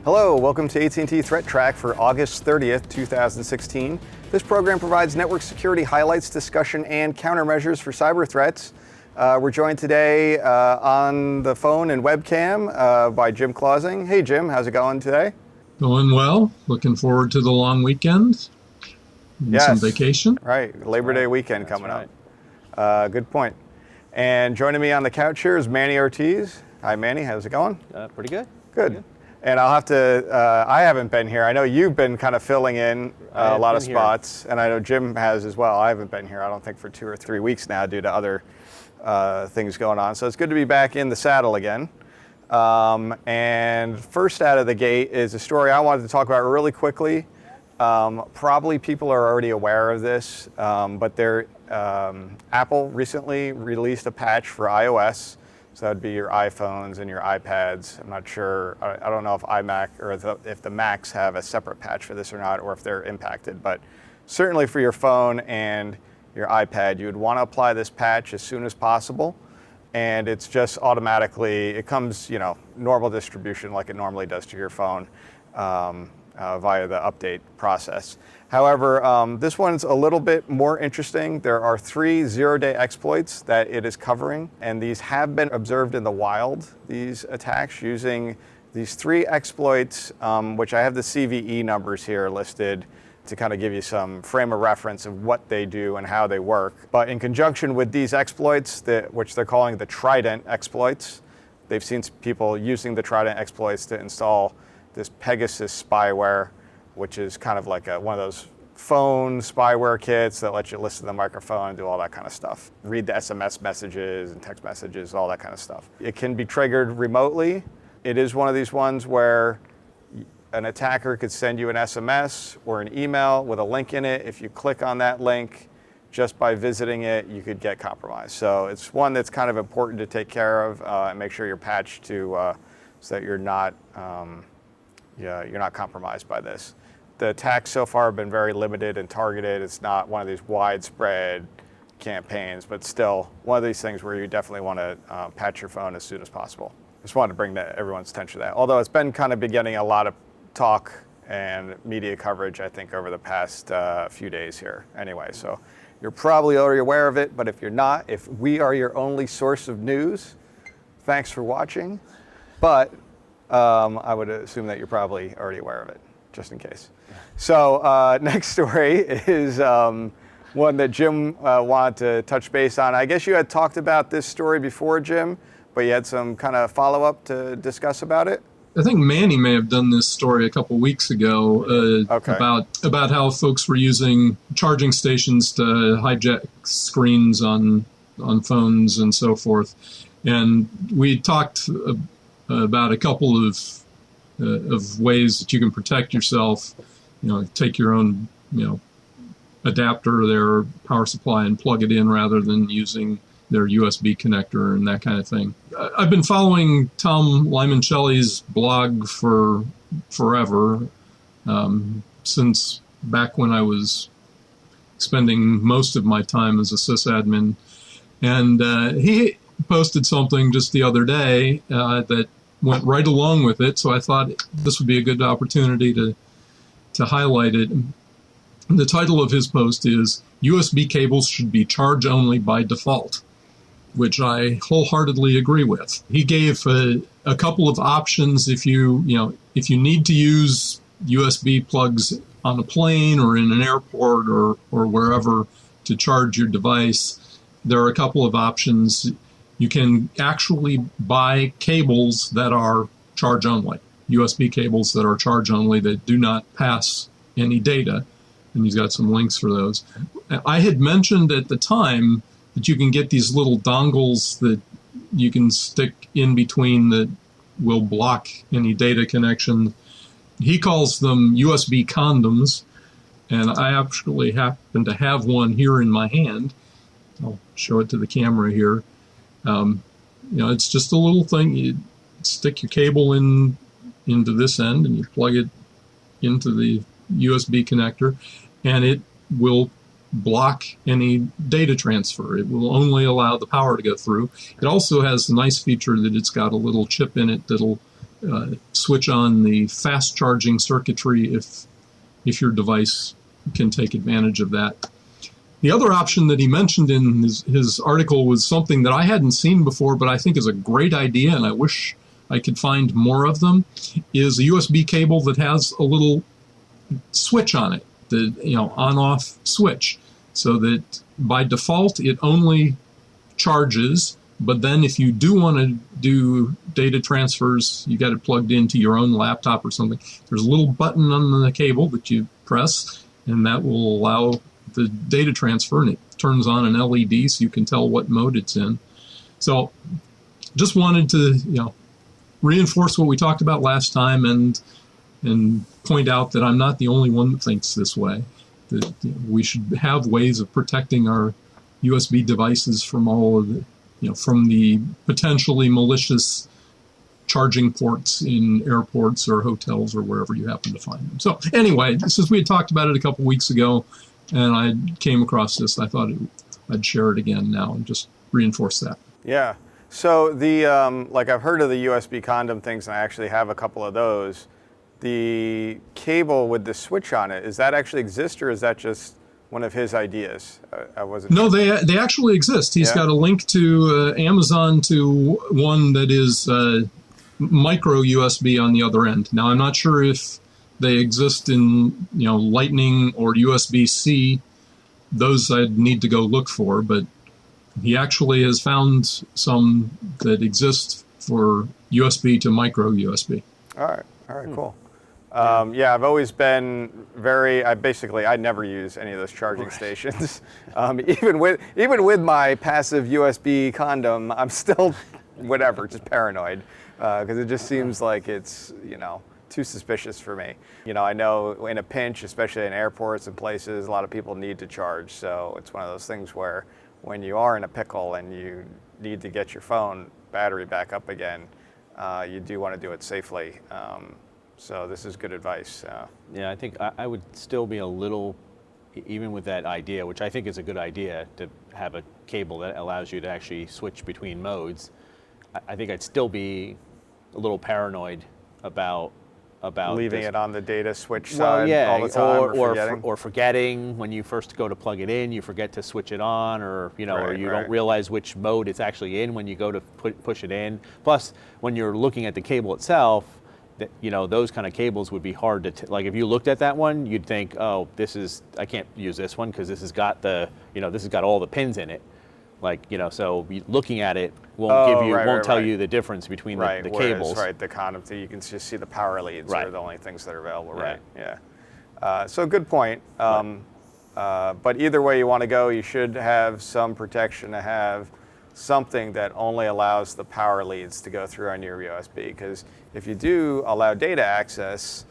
Hello, welcome to AT&T ThreatTraq for August 30th, 2016. This program provides network security highlights, discussion, and countermeasures for cyber threats. We're joined today on the phone and webcam by Jim Clausing. Hey Jim, how's it going today? Going well. Looking forward to the long weekend. Yes. Some vacation. Right, Labor Day weekend coming up. Good point. And joining me on the couch here is Manny Ortiz. Hi Manny, how's it going? Pretty good. Good. And I'll have to, I haven't been here. I know you've been kind of filling in a lot of spots, and I know Jim has as well. I haven't been here, I don't think, for 2 or 3 weeks now due to other things going on. So it's good to be back in the saddle again. And first out of the gate is a story I wanted to talk about really quickly. Probably people are already aware of this, but Apple recently released a patch for iOS. So that would be your iPhones and your iPads. I'm not sure, I don't know if iMac or if the Macs have a separate patch for this or not, or if they're impacted, but certainly for your phone and your iPad, you would want to apply this patch as soon as possible. And it's just automatically, it comes, normal distribution like it normally does to your phone via the update process. However, this one's a little bit more interesting. There are 3 zero-day exploits that it is covering, and these have been observed in the wild, these attacks, using these 3 exploits, which I have the CVE numbers here listed to kind of give you some frame of reference of what they do and how they work. But in conjunction with these exploits, which they're calling the Trident exploits, they've seen people using the Trident exploits to install this Pegasus spyware, which is kind of like one of those phone spyware kits that let you listen to the microphone and do all that kind of stuff. Read the SMS messages and text messages, all that kind of stuff. It can be triggered remotely. It is one of these ones where an attacker could send you an SMS or an email with a link in it. If you click on that link, just by visiting it, you could get compromised. So it's one that's kind of important to take care of and make sure you're patched so that you're not compromised by this. The attacks so far have been very limited and targeted. It's not one of these widespread campaigns, but still one of these things where you definitely want to patch your phone as soon as possible. Just wanted to bring everyone's attention to that. Although it's been kind of getting a lot of talk and media coverage, I think, over the past few days here anyway. So you're probably already aware of it, but if you're not, if we are your only source of news, thanks for watching. But I would assume that you're probably already aware of it, just in case. So next story is one that Jim wanted to touch base on. I guess you had talked about this story before, Jim, but you had some kind of follow-up to discuss about it? I think Manny may have done this story a couple weeks ago about how folks were using charging stations to hijack screens on phones and so forth. And we talked about a couple of ways that you can protect yourself. Take your own, adapter, their power supply, and plug it in rather than using their USB connector and that kind of thing. I've been following Tom Limoncelli's blog for forever, since back when I was spending most of my time as a sysadmin. And he posted something just the other day that went right along with it, so I thought this would be a good opportunity to highlight it. The title of his post is "USB cables should be charge only by default," which I wholeheartedly agree with. He gave a couple of options if you need to use USB plugs on a plane or in an airport or wherever to charge your device. There are a couple of options. You can actually buy cables that are charge only, USB cables that are charge only that do not pass any data. And he's got some links for those. I had mentioned at the time that you can get these little dongles that you can stick in between that will block any data connection. He calls them USB condoms, and I actually happen to have one here in my hand. I'll show it to the camera here. It's just a little thing. You stick your cable into this end, and you plug it into the USB connector, and it will block any data transfer. It will only allow the power to go through. It also has a nice feature that it's got a little chip in it that'll switch on the fast charging circuitry if your device can take advantage of that. The other option that he mentioned in his article was something that I hadn't seen before, but I think is a great idea, and I wish I could find more of them, is a USB cable that has a little switch on it, the on-off switch, so that by default it only charges, but then if you do want to do data transfers, you got it plugged into your own laptop or something, there's a little button on the cable that you press, and that will allow the data transfer, and it turns on an LED so you can tell what mode it's in. So just wanted to reinforce what we talked about last time and point out that I'm not the only one that thinks this way, that we should have ways of protecting our USB devices from all of the from the potentially malicious charging ports in airports or hotels or wherever you happen to find them. So anyway, since we had talked about it a couple weeks ago and I came across this, I thought I'd share it again now and just reinforce that. Yeah. So the I've heard of the USB condom things, and I actually have a couple of those. The cable with the switch on it, does that actually exist, or is that just one of his ideas? I wasn't. No, they actually exist. He's got a link to Amazon to one that is micro USB on the other end. Now, I'm not sure if they exist in Lightning or USB-C. Those I'd need to go look for, but he actually has found some that exist for USB to micro USB. All right, cool. I've always been I never use any of those charging stations. Even with my passive USB condom, I'm still just paranoid, because it just seems like it's too suspicious for me. I know in a pinch, especially in airports and places, a lot of people need to charge. So it's one of those things where when you are in a pickle and you need to get your phone battery back up again, you do want to do it safely. So this is good advice. Yeah, I think I would still be a little, even with that idea, which I think is a good idea, to have a cable that allows you to actually switch between modes. I think I'd still be a little paranoid about leaving it on the data switch well, side all the time, or forgetting when you first go to plug it in, you forget to switch it on, or or you don't realize which mode it's actually in when you go to push it in. Plus, when you're looking at the cable itself, those kind of cables would be hard to like. If you looked at that one, you'd think, oh, I can't use this one because this has got this has got all the pins in it. So looking at it won't tell you the difference between the cables. The condom, you can just see the power leads are the only things that are available, right? Yeah. So good point. But either way you want to go, you should have some protection to have something that only allows the power leads to go through on your USB, because if you do allow data access,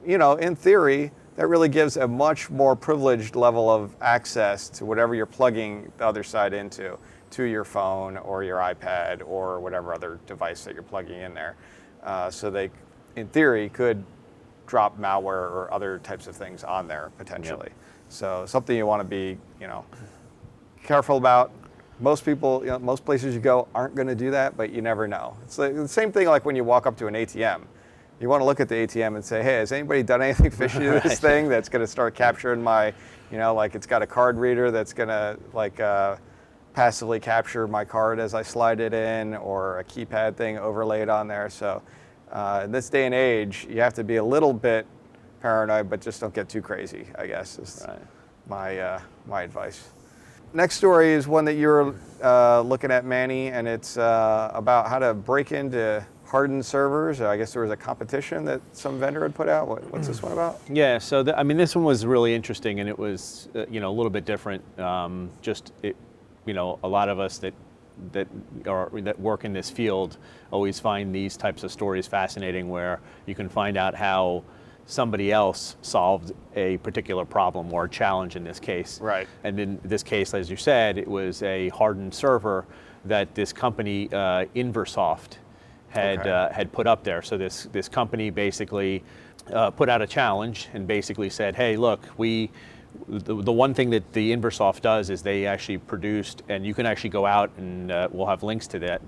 in theory, that really gives a much more privileged level of access to whatever you're plugging the other side into, to your phone or your iPad or whatever other device that you're plugging in there. So they, in theory, could drop malware or other types of things on there potentially. Yep. So something you want to be, careful about. Most people, most places you go aren't going to do that, but you never know. It's like the same thing like when you walk up to an ATM. You want to look at the ATM and say, hey, has anybody done anything fishy to this thing that's going to start capturing my, it's got a card reader that's going to passively capture my card as I slide it in, or a keypad thing overlaid on there. So in this day and age, you have to be a little bit paranoid, but just don't get too crazy, I guess, is my advice. Next story is one that you're looking at, Manny, and it's about how to break into hardened servers. I guess there was a competition that some vendor had put out. What's this one about? Yeah, so this one was really interesting, and it was a little bit different. A lot of us that work in this field always find these types of stories fascinating, where you can find out how somebody else solved a particular problem or challenge in this case. Right. And in this case, as you said, it was a hardened server that this company, Inversoft, had put up there. So this company basically put out a challenge and basically said, hey, look, we the one thing that the Inversoft does is they actually produced, and you can actually go out and we'll have links to that,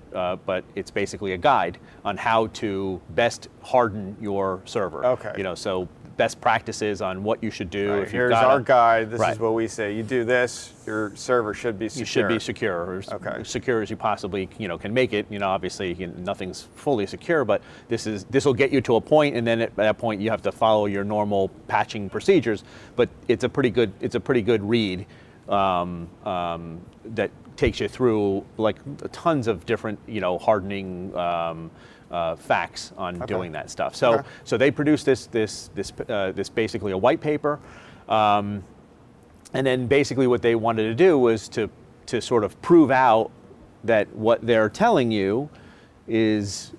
but it's basically a guide on how to best harden your server. Okay. You know, so best practices on what you should do. Right. If you've Here's got our guide. This right. is what we say. You do this, your server should be secure. You should be secure, or as secure as you possibly can make it. You know, obviously nothing's fully secure, but this will get you to a point, and then at that point you have to follow your normal patching procedures. But it's a pretty good read that takes you through like tons of different hardening. Facts on doing that stuff. So they produced this basically a white paper, and then basically what they wanted to do was to sort of prove out that what they're telling you is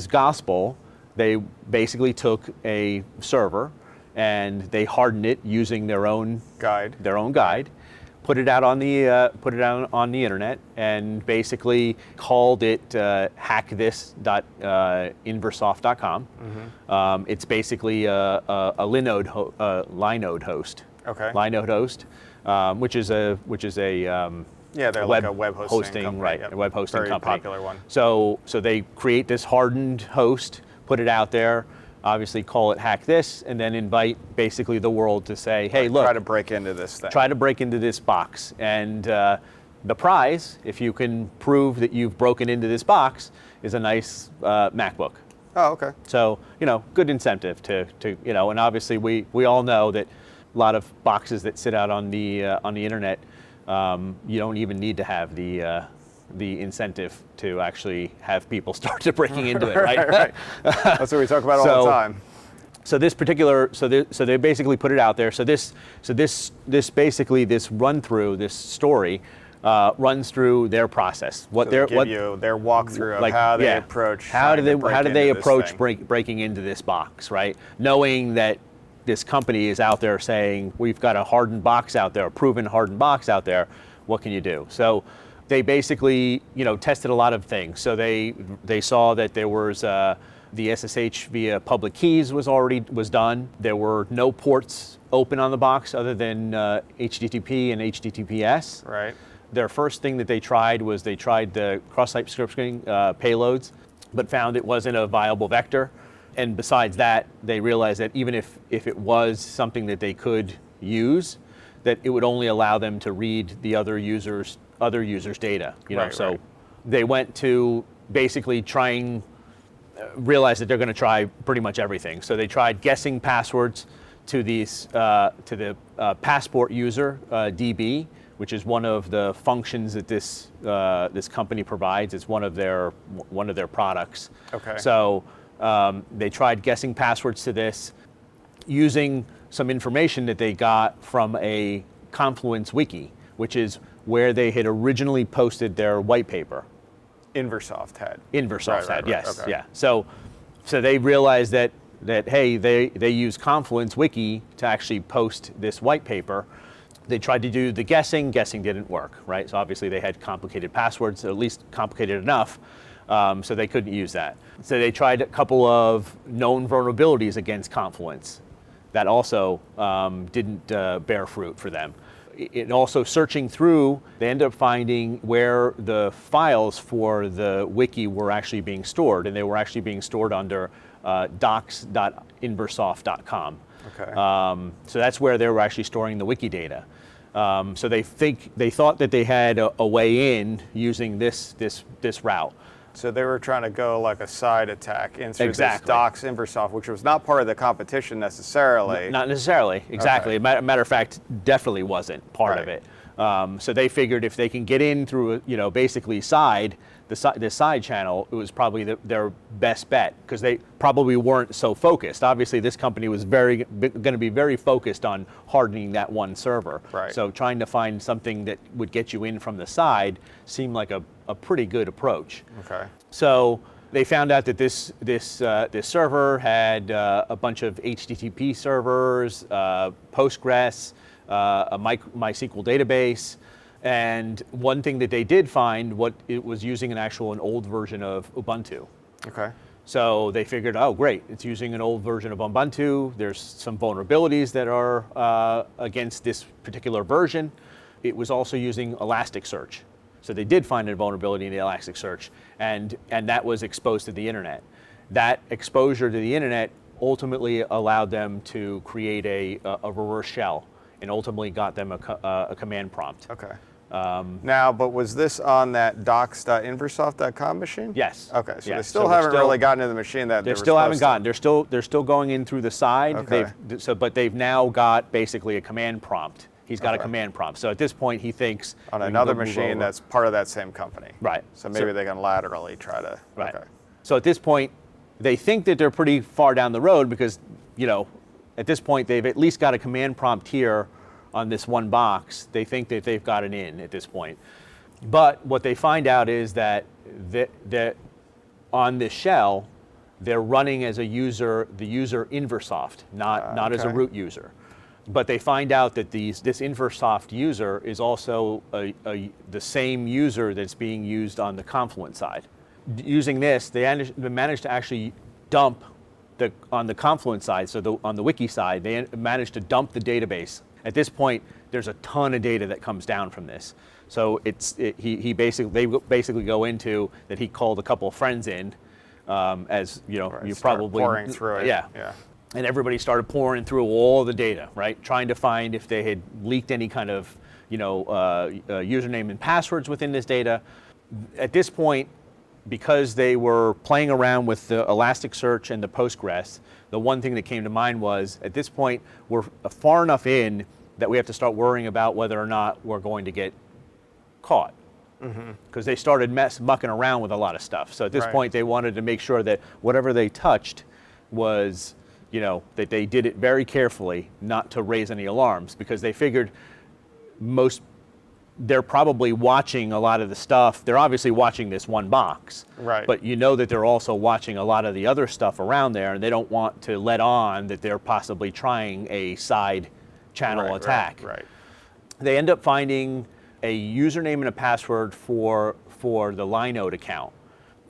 gospel. They basically took a server and they hardened it using their own guide. Put it out on the internet, and basically called it hackthis.inversoft.com. It's basically a Linode host. Okay. Linode host, which is a they're like a web hosting company. Right? Yep. A web hosting Very company. Popular one. So they create this hardened host, put it out there. Obviously call it hack this, and then invite basically the world to say, hey, look. Try to break into this thing. Try to break into this box. And the prize, if you can prove that you've broken into this box, is a nice MacBook. Oh, okay. So, good incentive to and obviously we all know that a lot of boxes that sit out on the internet, you don't even need to have the incentive to actually have people start to breaking into it, right? Right. That's what we talk about all the time. So this particular, so they basically put it out there. So this basically this run through, this story runs through their process. What their walkthrough of how they approach. How do they approach breaking into this box, right? Knowing that this company is out there saying we've got a hardened box out there, a proven hardened box out there. What can you do? So they basically, tested a lot of things. So they saw that there was the SSH via public keys was done. There were no ports open on the box other than HTTP and HTTPS. Right. Their first thing that they tried was the cross-site scripting payloads, but found it wasn't a viable vector. And besides that, they realized that even if it was something that they could use, that it would only allow them to read the other users' data. So they went to basically realize that they're going to try pretty much everything. So they tried guessing passwords to the passport user DB, which is one of the functions that this company provides. It's one of their products. Okay. So they tried guessing passwords to this using some information that they got from a Confluence wiki, which is where they had originally posted their white paper. Inversoft had, yes, okay. yeah. So they realized that hey, they use Confluence wiki to actually post this white paper. They tried to do the guessing didn't work, right? So obviously they had complicated passwords, or at least complicated enough, so they couldn't use that. So they tried a couple of known vulnerabilities against Confluence. That also didn't bear fruit for them. And also searching through, they ended up finding where the files for the wiki were actually being stored, and they were actually being stored under docs.inversoft.com. Okay. So that's where they were actually storing the wiki data. So they thought that they had a way in using this route. So they were trying to go like a side attack into this Docs Inversoft, which was not part of the competition necessarily. Not necessarily, exactly. Okay. Matter of fact, definitely wasn't part of it. So they figured if they can get in through, basically the side channel, it was probably their best bet, because they probably weren't so focused. Obviously, this company was going to be very focused on hardening that one server. Right. So trying to find something that would get you in from the side seemed like a pretty good approach. Okay. So they found out that this server had a bunch of HTTP servers, Postgres, a MySQL database, and one thing that they did find, it was using an old version of Ubuntu. Okay. So they figured, oh great, it's using an old version of Ubuntu. There's some vulnerabilities that are against this particular version. It was also using Elasticsearch. So they did find a vulnerability in the Elasticsearch, and that was exposed to the internet. That exposure to the internet ultimately allowed them to create a reverse shell, and ultimately got them a command prompt. Okay. Now, but was this on that docs.inversoft.com machine? Yes. Okay, so Yeah. they still haven't really gotten to the machine that they still haven't gotten. They're still going in through the side. Okay. But they've now got basically a command prompt. He's got a command prompt. So at this point, he thinks on another machine that's part of that same company. Right. So maybe they can laterally try to. Right. Okay. So at this point, they think that they're pretty far down the road because, at this point they've at least got a command prompt here on this one box. They think that they've got it in at this point. But what they find out is that on this shell, they're running as the user Inversoft, not as a root user. But they find out that this Inversoft user is also the same user that's being used on the Confluent side. Using this, they managed to actually dump on the Confluent side, so on the wiki side, they managed to dump the database. At this point, there's a ton of data that comes down from this. So they basically go into that he called a couple of friends in, as you probably pouring through it. Yeah. And everybody started pouring through all the data, right? Trying to find if they had leaked any kind of username and passwords within this data. At this point, because they were playing around with the Elasticsearch and the Postgres, the one thing that came to mind was, at this point, we're far enough in that we have to start worrying about whether or not we're going to get caught. Because they started mucking around with a lot of stuff. So at this point, they wanted to make sure that whatever they touched was, that they did it very carefully, not to raise any alarms, because they figured they're probably watching a lot of the stuff. They're obviously watching this one box, right? But that they're also watching a lot of the other stuff around there, and they don't want to let on that they're possibly trying a side channel attack. Right. They end up finding a username and a password for the Linode account,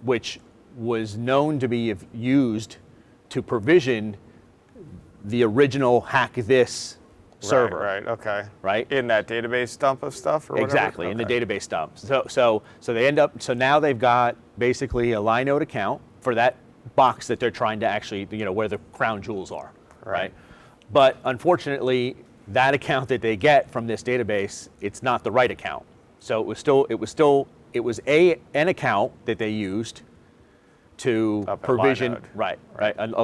which was known to be used to provision the original HackedThat server. Right. Okay. Right. In that database dump of stuff, or whatever? Exactly. Okay. In the database dump. So they end up. So now they've got basically a Linode account for that box that they're trying to actually, where the crown jewels are. Right. But unfortunately, that account that they get from this database, it's not the right account. So it was an account that they used to provision a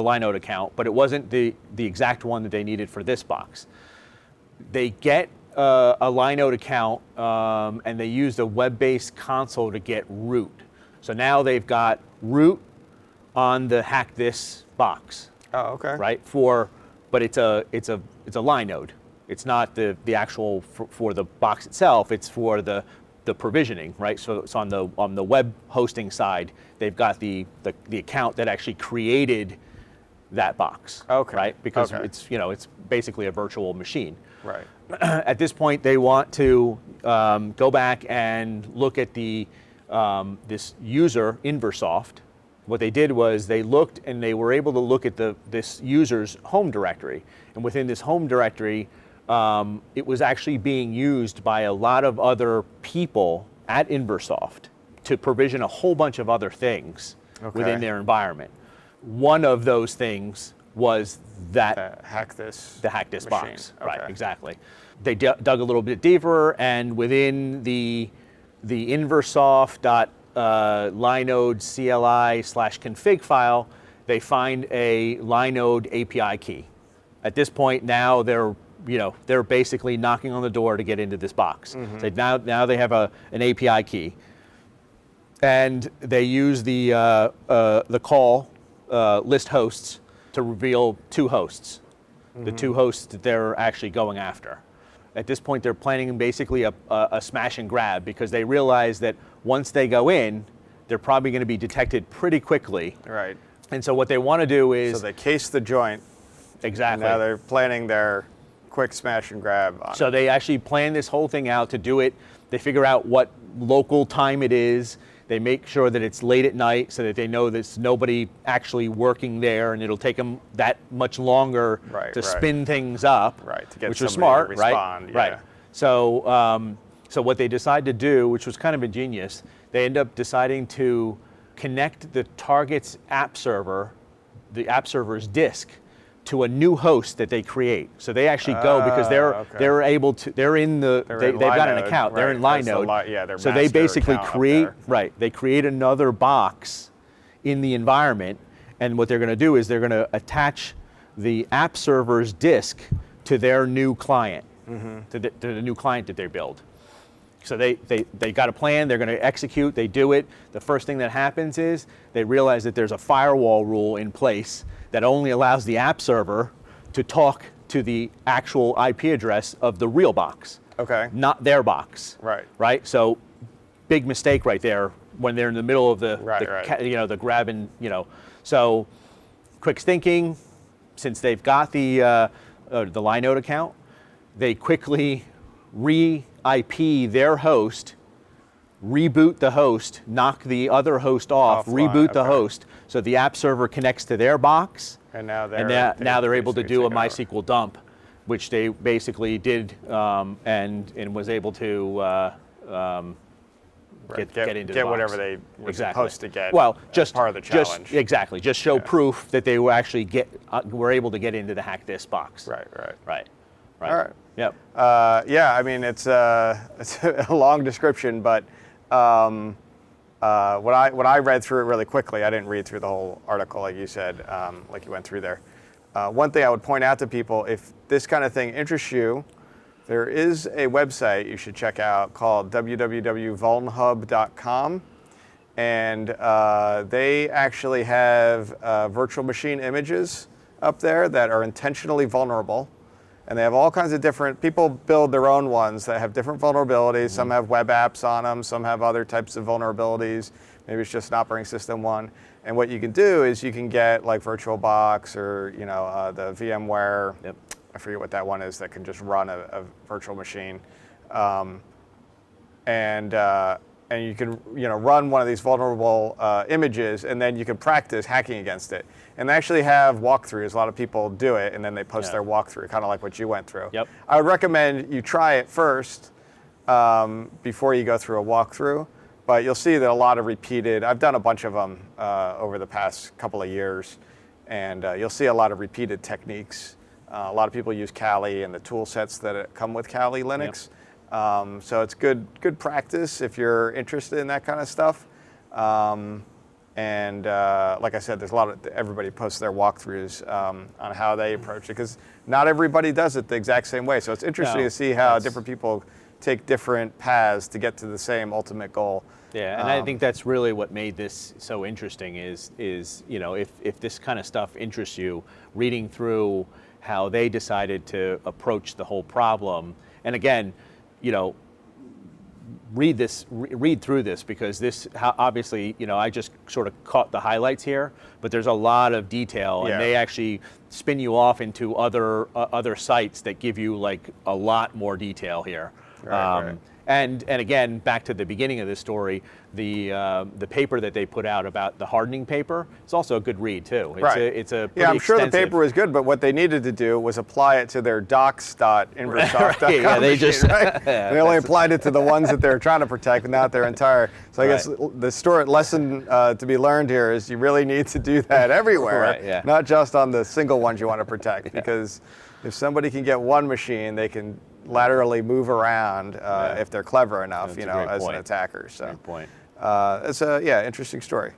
Linode account, but it wasn't the exact one that they needed for this box. They get a Linode account and they use the web-based console to get root. So now they've got root on the HackedThat box. Oh, okay. Right, but it's a Linode. It's not the actual for the box itself. It's for the provisioning, right? So it's on the web hosting side. They've got the account that actually created that box. Okay. Right, because it's basically a virtual machine. Right. At this point, they want to go back and look at this user Inversoft. What they did was they looked and they were able to look at this user's home directory, and within this home directory, it was actually being used by a lot of other people at Inversoft to provision a whole bunch of other things within their environment. One of those things was that the HackedThat box. Okay. Right, exactly. They dug a little bit deeper, and within the Inversoft Linode CLI/config file, they find a Linode API key. At this point, now they're basically knocking on the door to get into this box. So now they have an API key, and they use the call list hosts to reveal two hosts, the two hosts that they're actually going after. At this point, they're planning basically a smash and grab, because they realize that once they go in, they're probably going to be detected pretty quickly. Right. And so what they want to do is... So they case the joint. Exactly. Now they're planning their quick smash and grab on So they actually plan this whole thing out to do it. They figure out what local time it is. They make sure that it's late at night so that they know there's nobody actually working there, and it'll take them that much longer to spin things up, to get which was somebody smart, to respond, right? So, so what they decided to do, which was kind of ingenious, they end up deciding to connect the target's app server, the app server's disk, to a new host that they create. So they actually go because they're able to, they've got an account, they're in Linode. So they basically create, they create another box in the environment, and what they're going to do is they're going to attach the app server's disk to their new client, to the new client that they build. So they got a plan, they're going to execute, they do it. The first thing that happens is they realize that there's a firewall rule in place that only allows the app server to talk to the actual IP address of the real box, not their box. Right. So big mistake right there when they're in the middle of the grabbing, So quick thinking, since they've got the Linode account, they quickly re-IP their host, reboot the host, knock the other host off, reboot the host, so the app server connects to their box, and now they're able to do a MySQL dump, which they basically did, and was able to get into the box. Whatever they were supposed to get. Well, just part of the challenge. Just show proof that they were actually were able to get into the HackedThat box. Right. All right. Yep. I mean, it's a long description, but when I read through it really quickly, I didn't read through the whole article like you said, like you went through there. One thing I would point out to people, if this kind of thing interests you, there is a website you should check out called www.vulnhub.com, and they actually have virtual machine images up there that are intentionally vulnerable. And they have all kinds of different, people build their own ones that have different vulnerabilities. Some have web apps on them, some have other types of vulnerabilities. Maybe it's just an operating system one. And what you can do is you can get like VirtualBox or the VMware, I forget what that one is, that can just run a virtual machine. And you can run one of these vulnerable images, and then you can practice hacking against it. And they actually have walkthroughs. A lot of people do it, and then they post their walkthrough, kind of like what you went through. I would recommend you try it first before you go through a walkthrough. But you'll see that a lot of repeated, I've done a bunch of them over the past couple of years, and you'll see a lot of repeated techniques. A lot of people use Kali and the tool sets that come with Kali Linux. So it's good practice if you're interested in that kind of stuff. And like I said, there's everybody posts their walkthroughs on how they approach it, because not everybody does it the exact same way. So it's interesting to see how different people take different paths to get to the same ultimate goal. Yeah, and I think that's really what made this so interesting is if this kind of stuff interests you, reading through how they decided to approach the whole problem. And again, read through this, because this obviously, I just sort of caught the highlights here, but there's a lot of detail, and they actually spin you off into other sites that give you like a lot more detail here. Right. And again, back to the beginning of this story, the paper that they put out about the hardening paper, it's also a good read too. It's a pretty I'm sure extensive. The paper was good, but what they needed to do was apply it to their docs.inversoft.com machine, they only applied it to the ones that they're trying to protect, but not their entire. So I guess the lesson to be learned here is you really need to do that everywhere, not just on the single ones you want to protect, because if somebody can get one machine, they can laterally move around if they're clever enough, as an attacker. So great point. It's a interesting story.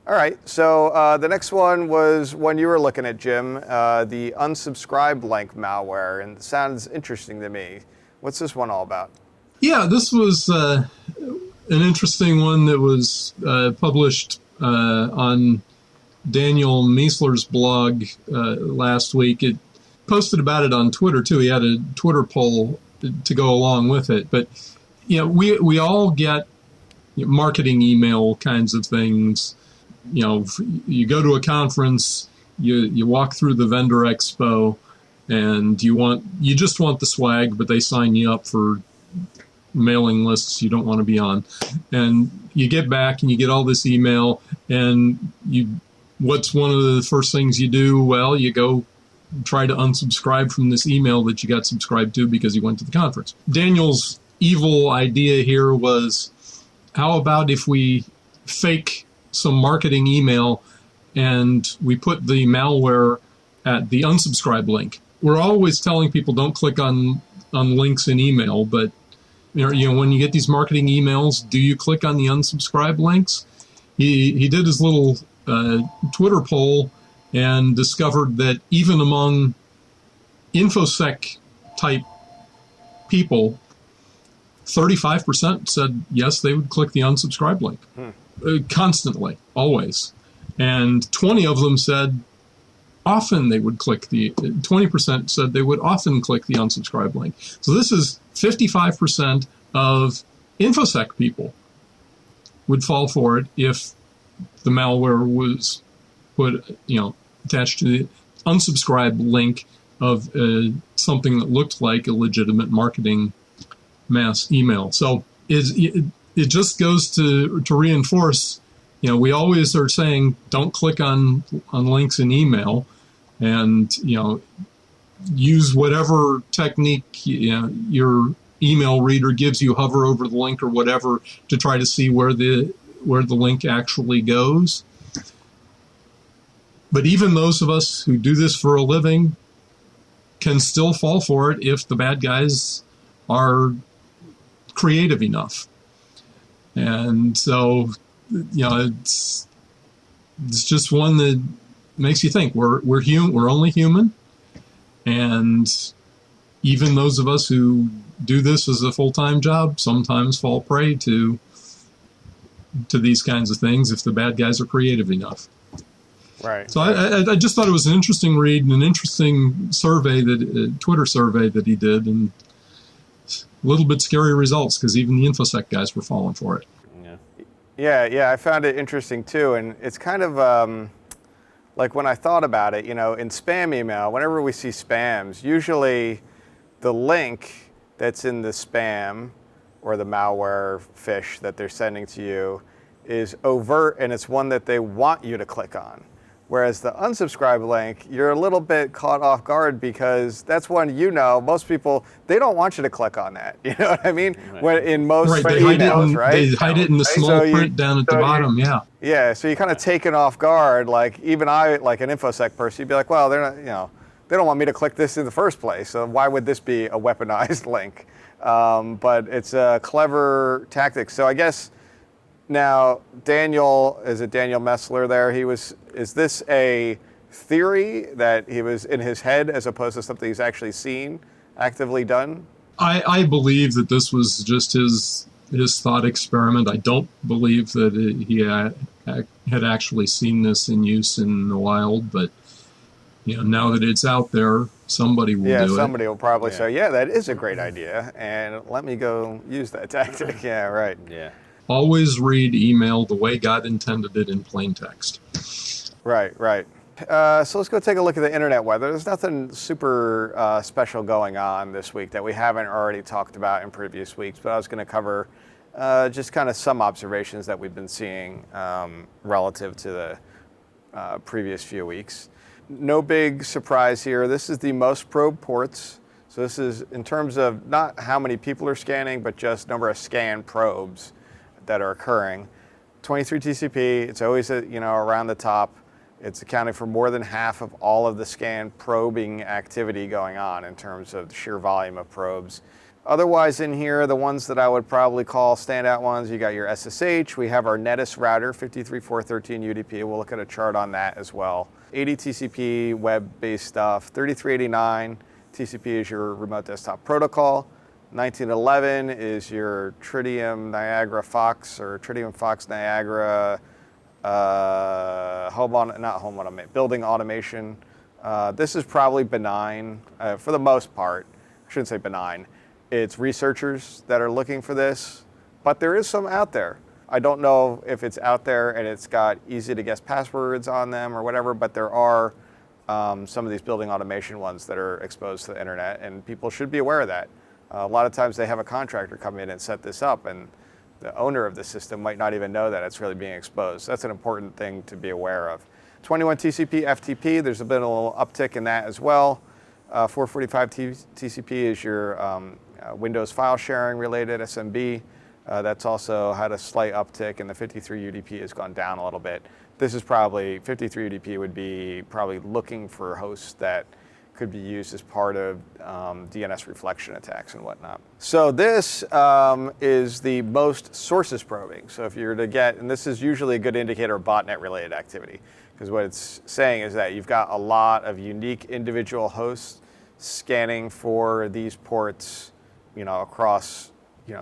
All right, so the next one was one you were looking at, Jim, the unsubscribe link malware, and it sounds interesting to me. What's this one all about? Yeah, this was an interesting one that was published on Daniel Miessler's blog last week. It posted about it on Twitter too. He had a Twitter poll to go along with it. But we all get marketing email kinds of things. You go to a conference, you walk through the vendor expo, and you just want the swag, but they sign you up for mailing lists you don't want to be on. And you get back and you get all this email, and what's one of the first things you do? Well, you go try to unsubscribe from this email that you got subscribed to because you went to the conference. Daniel's evil idea here was, how about if we fake some marketing email and we put the malware at the unsubscribe link? We're always telling people don't click on links in email, but when you get these marketing emails, do you click on the unsubscribe links? He did his little Twitter poll and discovered that even among InfoSec type people, 35% said yes, they would click the unsubscribe link constantly, always. And 20 of them said often they would click 20% said they would often click the unsubscribe link. So this is 55% of InfoSec people would fall for it if the malware was put, attached to the unsubscribe link of something that looked like a legitimate marketing mass email. So it just goes to reinforce, we always are saying don't click on links in email, and use whatever technique your email reader gives you, hover over the link or whatever to try to see where the link actually goes. But even those of us who do this for a living can still fall for it if the bad guys are creative enough. And so, it's just one that makes you think we're only human, and even those of us who do this as a full-time job sometimes fall prey to these kinds of things if the bad guys are creative enough. Right. So I just thought it was an interesting read and an interesting survey, Twitter survey that he did, and a little bit scary results because even the InfoSec guys were falling for it. Yeah, I found it interesting too, and it's kind of like when I thought about it, in spam email, whenever we see spams, usually the link that's in the spam or the malware fish that they're sending to you is overt, and it's one that they want you to click on. Whereas the unsubscribe link, you're a little bit caught off guard because that's one most people, they don't want you to click on that. You know what I mean? Right. When in most they emails, right? They hide it in the small print down at the bottom, Yeah, so you're kind of taken off guard. Like even I, like an InfoSec person, you'd be like, well, they're not, they don't want me to click this in the first place. So why would this be a weaponized link? But it's a clever tactic. So I guess now Daniel Miessler there? Is this a theory that he was in his head as opposed to something he's actually seen, actively done? I believe that this was just his thought experiment. I don't believe that he had actually seen this in use in the wild, but now that it's out there, somebody will do it. Yeah, somebody will probably say, yeah, that is a great idea, and let me go use that tactic. Yeah, right. Yeah. Always read email the way God intended it in plain text. Right. So let's go take a look at the internet weather. There's nothing super special going on this week that we haven't already talked about in previous weeks, but I was going to cover just kind of some observations that we've been seeing relative to the previous few weeks. No big surprise here. This is the most probed ports. So this is in terms of not how many people are scanning, but just number of scan probes that are occurring. 23 TCP, it's always around the top. It's accounting for more than half of all of the scan probing activity going on in terms of the sheer volume of probes. Otherwise in here, the ones that I would probably call standout ones, you got your SSH, we have our Netis router, 53413 UDP, we'll look at a chart on that as well. 80 TCP, web-based stuff, 3389, TCP is your remote desktop protocol. 1911 is your Tritium Niagara Fox or Tritium Fox Niagara building automation. This is probably benign for the most part. I shouldn't say benign. It's researchers that are looking for this, but there is some out there. I don't know if it's out there and it's got easy to guess passwords on them or whatever, but there are some of these building automation ones that are exposed to the internet, and people should be aware of that. A lot of times they have a contractor come in and set this up, and the owner of the system might not even know that it's really being exposed. That's an important thing to be aware of. 21 TCP FTP, there's been a little uptick in that as well. 445 TCP is your Windows file sharing related SMB. That's also had a slight uptick, and the 53 UDP has gone down a little bit. This is probably, 53 UDP would be probably looking for hosts that could be used as part of DNS reflection attacks and whatnot. So this is the most sources probing. So if you were to get, and this is usually a good indicator of botnet related activity, because what it's saying is that you've got a lot of unique individual hosts scanning for these ports, across,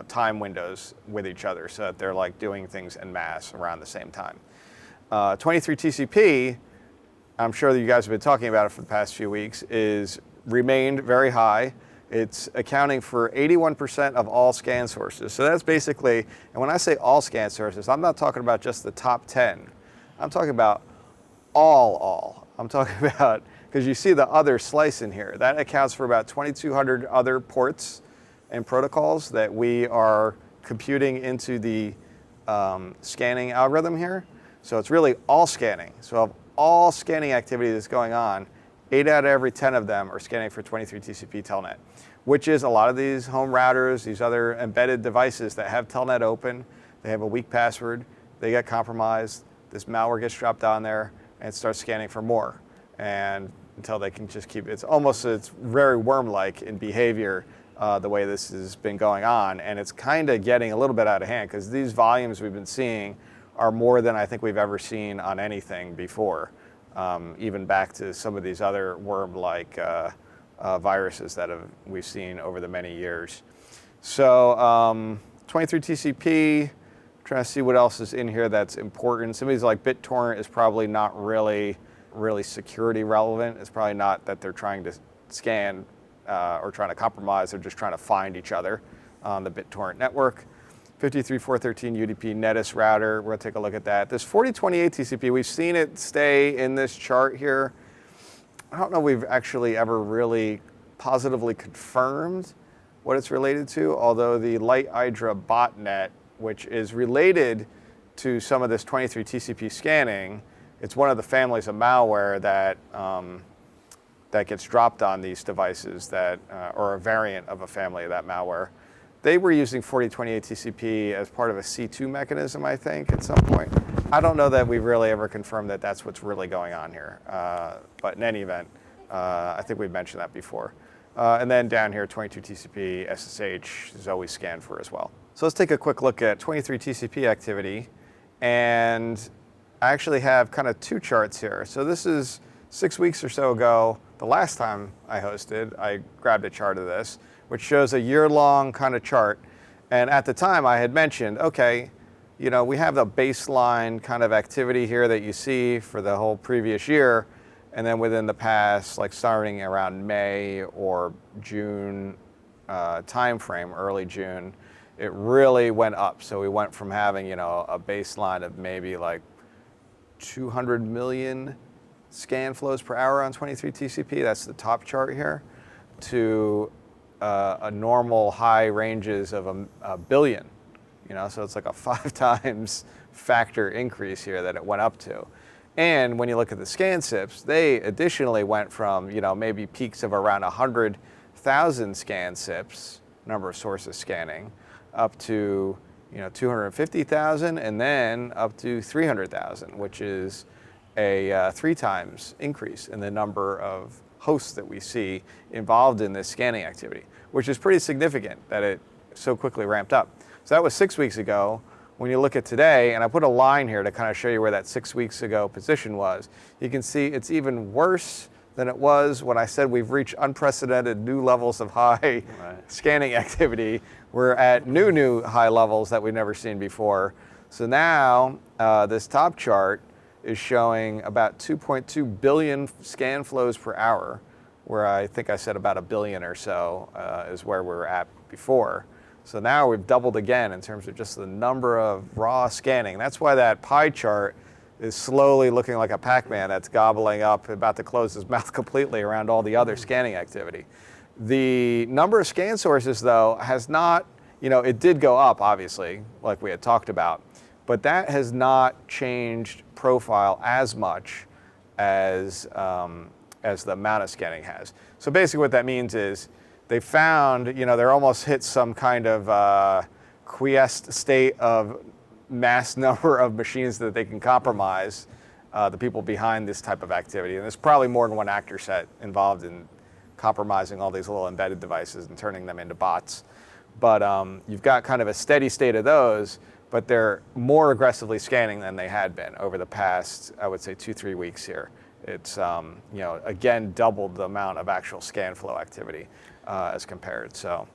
time windows with each other, so that they're like doing things en masse around the same time. 23 TCP, I'm sure that you guys have been talking about it for the past few weeks, is remained very high. It's accounting for 81% of all scan sources. So that's basically, and when I say all scan sources, I'm not talking about just the top 10. I'm talking about all. I'm talking about, because you see the other slice in here. That accounts for about 2,200 other ports and protocols that we are computing into the scanning algorithm here. So it's really all scanning. So of all scanning activity that's going on, 8 out of every 10 of them are scanning for 23 TCP telnet, which is a lot of these home routers, these other embedded devices that have telnet open, they have a weak password, they get compromised, this malware gets dropped on there, and it starts scanning for more. And until they can just keep, it's very worm-like in behavior, the way this has been going on. And it's kind of getting a little bit out of hand, because these volumes we've been seeing are more than I think we've ever seen on anything before, even back to some of these other worm-like viruses that we've seen over the many years. So 23 TCP, trying to see what else is in here that's important. Some of these like BitTorrent is probably not really security relevant. It's probably not that they're trying to scan or trying to compromise. They're just trying to find each other on the BitTorrent network. 53413 UDP Netis router, we're going to take a look at that. This 4028 TCP, we've seen it stay in this chart here. I don't know if we've actually ever really positively confirmed what it's related to, although the Light Hydra botnet, which is related to some of this 23 TCP scanning, it's one of the families of malware that that gets dropped on these devices that, or a variant of a family of that malware. They were using 4028 TCP as part of a C2 mechanism, I think, at some point. I don't know that we've really ever confirmed that that's what's really going on here. But in any event, I think we've mentioned that before. And then down here, 22 TCP SSH is always scanned for as well. So let's take a quick look at 23 TCP activity. And I actually have kind of two charts here. So this is 6 weeks or so ago, the last time I hosted, I grabbed a chart of this, which shows a year-long kind of chart. And at the time I had mentioned, okay, we have the baseline kind of activity here that you see for the whole previous year. And then within the past, like starting around May or June timeframe, early June, it really went up. So we went from having, a baseline of maybe like 200 million scan flows per hour on 23 TCP, that's the top chart here, to a normal high ranges of a billion, so it's like a 5 times factor increase here that it went up to. And when you look at the scan SIPs, they additionally went from, maybe peaks of around 100,000 scan SIPs, number of sources scanning, up to 250,000, and then up to 300,000, which is a 3 times increase in the number of hosts that we see involved in this scanning activity, which is pretty significant that it so quickly ramped up. So that was 6 weeks ago. When you look at today, and I put a line here to kind of show you where that 6 weeks ago position was, you can see it's even worse than it was when I said we've reached unprecedented new levels of high scanning activity. We're at new high levels that we've never seen before. So now this top chart is showing about 2.2 billion scan flows per hour, where I think I said about a billion or so is where we were at before. So now we've doubled again in terms of just the number of raw scanning. That's why that pie chart is slowly looking like a Pac-Man that's gobbling up, about to close his mouth completely around all the other scanning activity. The number of scan sources, though, has not, it did go up, obviously, like we had talked about, but that has not changed profile as much as the amount of scanning has. So basically what that means is they found, they're almost hit some kind of quiesced state of mass number of machines that they can compromise the people behind this type of activity. And there's probably more than one actor set involved in compromising all these little embedded devices and turning them into bots. But you've got kind of a steady state of those, but they're more aggressively scanning than they had been over the past, I would say, 2-3 weeks here. It's, again, doubled the amount of actual scan flow activity as compared. So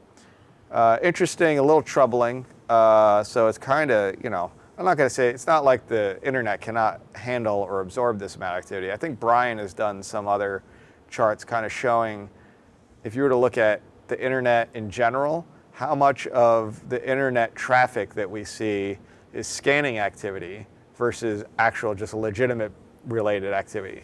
interesting, a little troubling. So it's kind of, I'm not going to say, it's not like the internet cannot handle or absorb this amount of activity. I think Brian has done some other charts kind of showing, if you were to look at the internet in general, how much of the internet traffic that we see is scanning activity versus actual just legitimate related activity,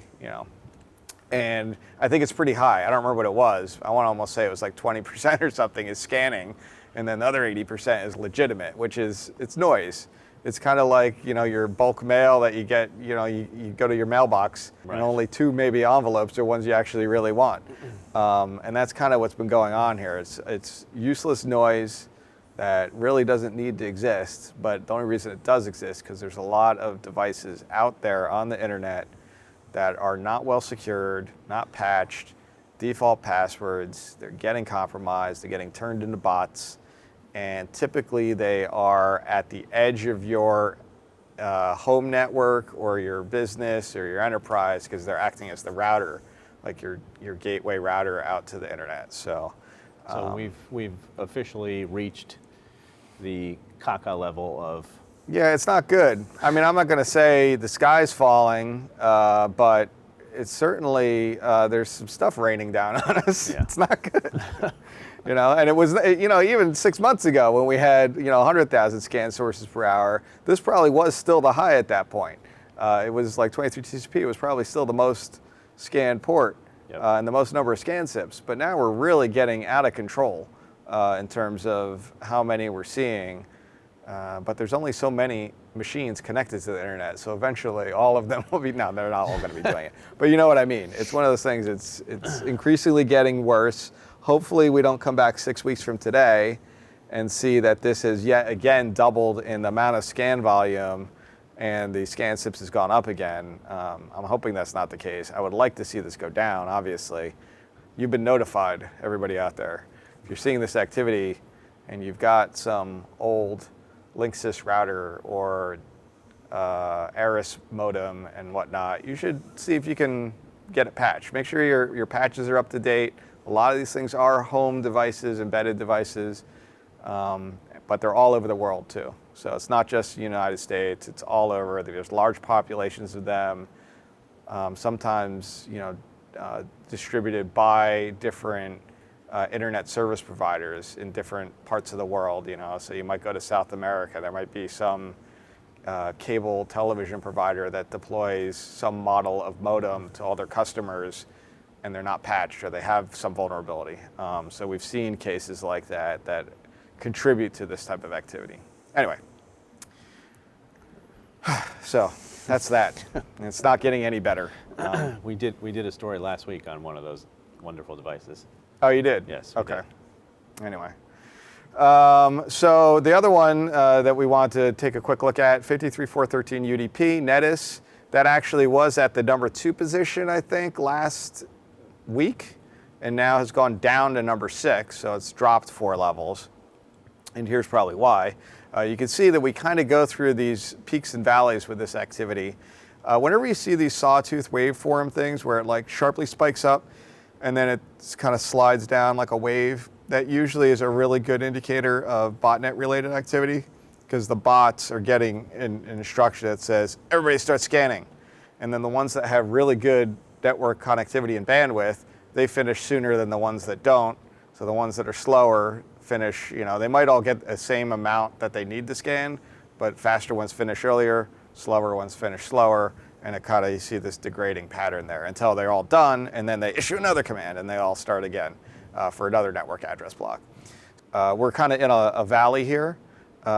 And I think it's pretty high. I don't remember what it was. I want to almost say it was like 20% or something is scanning, and then the other 80% is legitimate, which is, it's noise. It's kind of like, your bulk mail that you get, you go to your mailbox, right, and only 2 maybe envelopes are ones you actually really want. And that's kind of what's been going on here. It's useless noise that really doesn't need to exist, but the only reason it does exist because there's a lot of devices out there on the internet that are not well secured, not patched, default passwords, they're getting compromised, they're getting turned into bots, and typically they are at the edge of your home network or your business or your enterprise because they're acting as the router, like your gateway router out to the internet. So we've officially reached the caca level of... Yeah, it's not good. I mean, I'm not going to say the sky's falling, but it's certainly, there's some stuff raining down on us. Yeah. It's not good. And it was, even 6 months ago when we had, 100,000 scan sources per hour, this probably was still the high at that point. It was like 23 TCP. It was probably still the most scanned port, yep, and the most number of scan SIPs. But now we're really getting out of control in terms of how many we're seeing. But there's only so many machines connected to the internet, so eventually all of them will be, no, they're not all going to be doing it. But you know what I mean. It's one of those things, it's increasingly getting worse. Hopefully we don't come back 6 weeks from today and see that this has yet again doubled in the amount of scan volume and the scan SIPs has gone up again. I'm hoping that's not the case. I would like to see this go down, obviously. You've been notified, everybody out there. If you're seeing this activity and you've got some old Linksys router or Aris modem and whatnot, you should see if you can get it patched. Make sure your patches are up to date. A lot of these things are home devices, embedded devices, but they're all over the world too. So it's not just the United States, it's all over. There's large populations of them, sometimes distributed by different internet service providers in different parts of the world. So you might go to South America, there might be some cable television provider that deploys some model of modem to all their customers, and they're not patched or they have some vulnerability. So we've seen cases like that contribute to this type of activity. Anyway, so that's that. And it's not getting any better. We did a story last week on one of those wonderful devices. Oh, you did? Yes. Okay. Anyway. So the other one that we want to take a quick look at, 53413 UDP, Netis, that actually was at the number 2 position, I think, last week, and now has gone down to number 6, so it's dropped 4 levels. And here's probably why. You can see that we kind of go through these peaks and valleys with this activity. Whenever you see these sawtooth waveform things where it like sharply spikes up and then it kind of slides down like a wave, that usually is a really good indicator of botnet related activity, because the bots are getting an instruction that says, everybody start scanning. And then the ones that have really good network connectivity and bandwidth, they finish sooner than the ones that don't. So the ones that are slower finish, they might all get the same amount that they need to scan, but faster ones finish earlier, slower ones finish slower, and it kind of, you see this degrading pattern there until they're all done, and then they issue another command and they all start again. for another network address block. We're kind of in a valley here.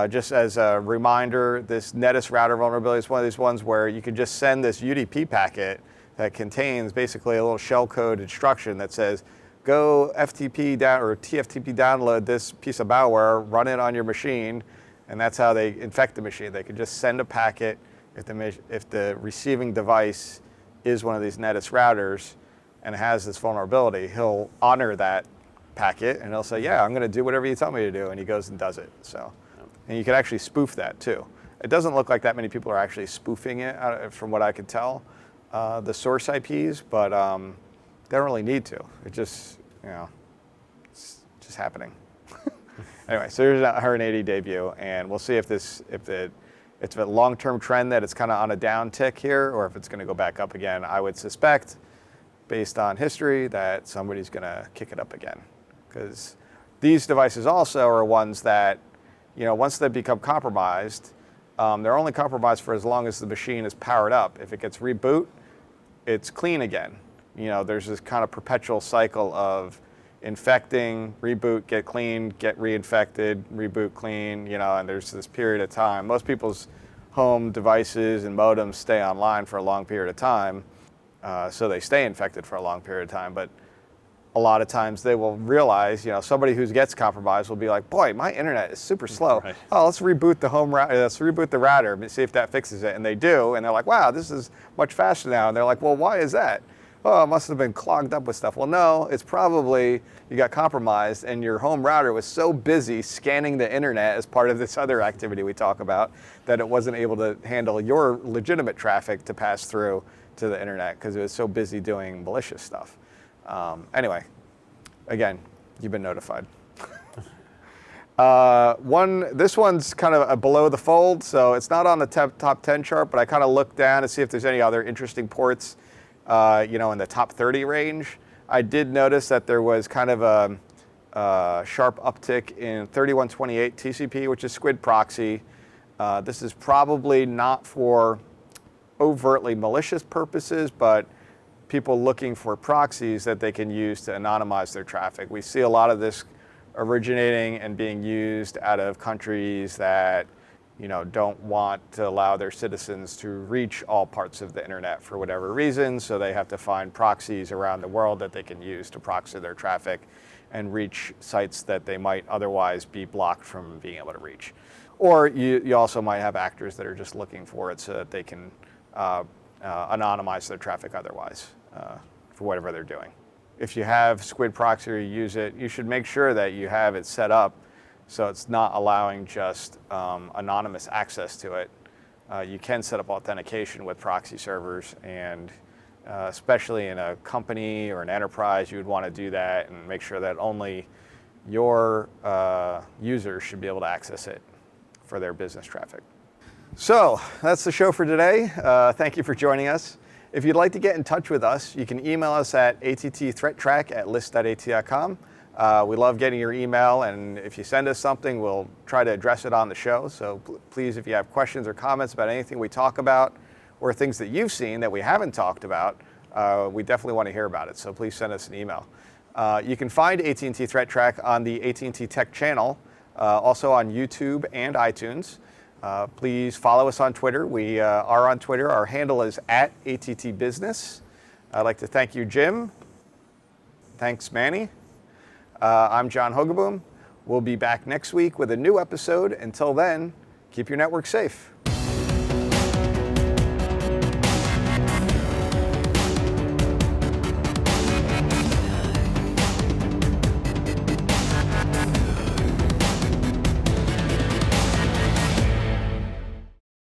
Just as a reminder, this Netis router vulnerability is one of these ones where you can just send this UDP packet that contains basically a little shellcode instruction that says, go FTP down or TFTP download this piece of malware, run it on your machine, and that's how they infect the machine. They can just send a packet if the receiving device is one of these Netis routers and has this vulnerability. He'll honor that packet and he'll say, yeah, I'm going to do whatever you tell me to do, and he goes and does it. So. And you can actually spoof that too. It doesn't look like that many people are actually spoofing it, from what I could tell, the source IPs, but they don't really need to. It just, it's just happening. Anyway, so here's a 180 debut, and we'll see if it's a long-term trend that it's kind of on a down tick here, or if it's going to go back up again. I would suspect, based on history, that somebody's going to kick it up again, because these devices also are ones that, once they become compromised, they're only compromised for as long as the machine is powered up. If it gets reboot, it's clean again. There's this kind of perpetual cycle of infecting, reboot, get clean, get reinfected, reboot, clean, and there's this period of time. Most people's home devices and modems stay online for a long period of time, so they stay infected for a long period of time. But a lot of times they will realize, somebody who gets compromised will be like, boy, my internet is super slow. Right. Oh, let's reboot the let's reboot the router and see if that fixes it. And they do, and they're like, wow, this is much faster now. And they're like, well, why is that? Oh, it must have been clogged up with stuff. Well, no, it's probably you got compromised and your home router was so busy scanning the internet as part of this other activity we talk about that it wasn't able to handle your legitimate traffic to pass through to the internet because it was so busy doing malicious stuff. Anyway, again, you've been notified. This one's kind of below the fold, so it's not on the top 10 chart, but I kind of looked down to see if there's any other interesting ports, in the top 30 range. I did notice that there was kind of a sharp uptick in 3128 TCP, which is Squid proxy. This is probably not for overtly malicious purposes, but people looking for proxies that they can use to anonymize their traffic. We see a lot of this originating and being used out of countries that don't want to allow their citizens to reach all parts of the internet for whatever reason, so they have to find proxies around the world that they can use to proxy their traffic and reach sites that they might otherwise be blocked from being able to reach. Or you also might have actors that are just looking for it so that they can anonymize their traffic otherwise for whatever they're doing. If you have Squid proxy or you use it, you should make sure that you have it set up so it's not allowing just anonymous access to it. You can set up authentication with proxy servers, and especially in a company or an enterprise, you would want to do that and make sure that only your users should be able to access it for their business traffic. So that's the show for today. Thank you for joining us. If you'd like to get in touch with us, you can email us at AT&TThreatTraq@list.at.com. We love getting your email, and if you send us something, we'll try to address it on the show. So please, if you have questions or comments about anything we talk about or things that you've seen that we haven't talked about, we definitely want to hear about it. So please send us an email. You can find AT&T ThreatTraq on the AT&T Tech channel, also on YouTube and iTunes. Please follow us on Twitter. We are on Twitter. Our handle is @ATTBusiness. I'd like to thank you, Jim. Thanks, Manny. I'm John Hogoboom. We'll be back next week with a new episode. Until then, keep your network safe.